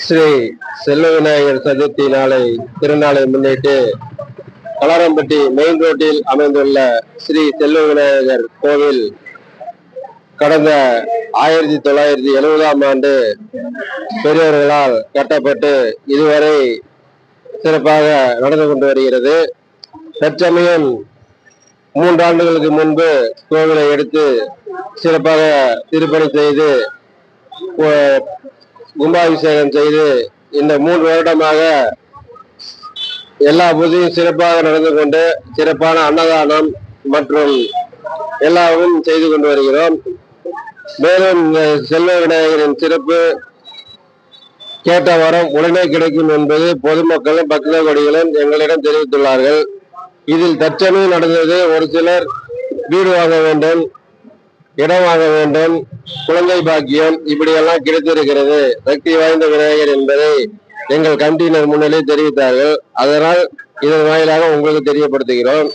ஸ்ரீ செல்வ விநாயகர் சதுர்த்தி திருநாளை முன்னிட்டு கலரம்பட்டி மெயின் ரோட்டில் அமைந்துள்ள ஸ்ரீ செல்வ விநாயகர் கோவில் கடந்த 1970ஆம் ஆண்டு பெரியவர்களால் கட்டப்பட்டு இதுவரை சிறப்பாக நடந்து கொண்டு வருகிறது. தற்சமயம் 3 ஆண்டுகளுக்கு முன்பு கோவிலை எடுத்து சிறப்பாக திருப்பணி செய்து கும்பாபிஷேகம் செய்து இந்த 3 வருடமாக எல்லா பூஜையும் சிறப்பாக நடந்து கொண்டு சிறப்பான அன்னதானம் மற்றும் எல்லாவும் செய்து கொண்டு வருகிறோம். மேலும் செல்வ விநாயகரின் சிறப்பு கேட்ட வரம் உடனே கிடைக்கும் என்பது பொதுமக்களும் பக்த கோடிகளும் எங்களிடம் தெரிவித்துள்ளார்கள். இதில் தற்சமயம் நடந்தது, ஒரு சிலர் வீடு வாங்க வேண்டும், இடம் வாங்க வேண்டும், குழந்தை பாக்கியம் இப்படியெல்லாம் கிடைத்திருக்கிறது. சக்தி வாய்ந்த விநாயகர் என்பதை எங்கள் கமிட்டியினர் முன்னிலை தெரிவித்தார்கள். அதனால் இதன் வாயிலாக உங்களுக்கு தெரியப்படுத்துகிறோம்.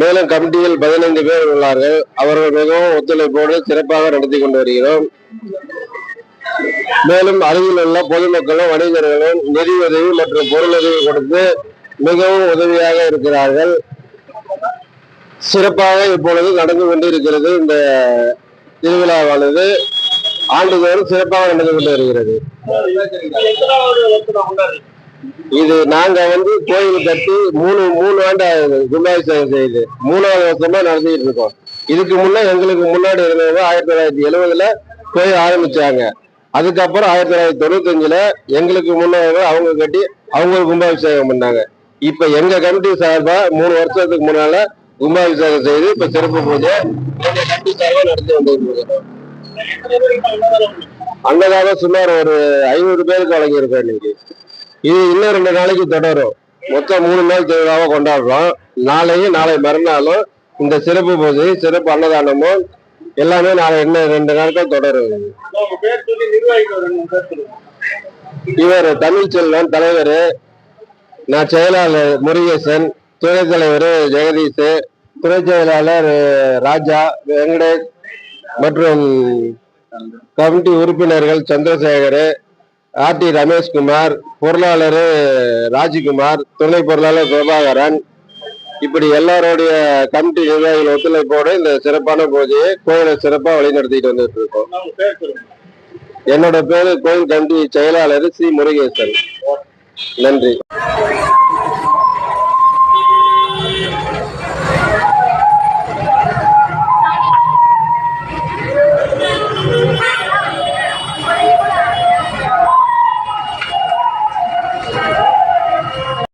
மேலும் கமிட்டியில் 15 பேர் உள்ளார்கள். அவர்கள் மிகவும் ஒத்துழைப்போடு சிறப்பாக நடத்தி கொண்டு வருகிறோம். மேலும் அருகில் உள்ள பொதுமக்களும் வணிகர்களும் நிதி உதவி மற்றும் பொருளுதவி கொடுத்து மிகவும் உதவியாக இருக்கிறார்கள். சிறப்பாக இப்பொழுது நடந்து கொண்டிருக்கிறது. இந்த திருவிழாவானது ஆண்டுதோறும் சிறப்பாக நடந்து கொண்டு வருகிறது. இது நாங்க கோயில் கட்டி 3 ஆண்டு ஆகுது. கும்பாபிஷேகம் செய்து 3வது வருஷமா நடத்திட்டு இருக்கோம். இதுக்கு முன்ன எங்களுக்கு முன்னாடி இருந்தவங்க 1970ல கோயில் ஆரம்பிச்சாங்க. அதுக்கப்புறம் 1995ல எங்களுக்கு முன்னவங்க அவங்க கட்டி அவங்க கும்பாபிஷேகம் பண்ணாங்க. இப்ப எங்க கமிட்டி சார்பா 3 வருஷத்துக்கு முன்னால கும்பாபிஷேகம் செய்து இப்ப சிறப்பு பூஜை எங்க கமிட்டி சார்பா நடத்தி வந்துருக்கோம். அன்னதானம் சுமார் ஒரு 500 பேருக்கு வழங்கியிருக்கோம். இன்னைக்கு இது இன்னும் 2 நாளைக்கு தொடரும். மொத்தம் 3 நாள் திருவிழாவை கொண்டாடுறோம். நாளை மறுநாளும் இந்த சிறப்பு பூஜை சிறப்பு அன்னதானமும் எல்லாமே இன்னும் 2 நாட்கள் தொடரும். இவர் தமிழ்ச்செல்வன் தலைவர், நான் செயலாளர் முருகேசன், துணைத் தலைவர் ஜெகதீஷ், துணை செயலாளர் ராஜா வெங்கடேஷ் மற்றும் கமிட்டி உறுப்பினர்கள் சந்திரசேகர், ஆர்டி ரமேஷ்குமார், பொருளாளர் ராஜ்குமார், துணை பொருளாளர் பிரபாகரன், இப்படி எல்லாருடைய கமிட்டி நிர்வாகிகள் ஒத்துழைப்போடு இந்த சிறப்பான பூஜையை கோயிலை சிறப்பாக வழிநடத்திட்டு வந்துட்டு இருக்கோம். என்னோட பேரு கோயில் கமிட்டி செயலாளர் சி முருகேசன். நன்றி.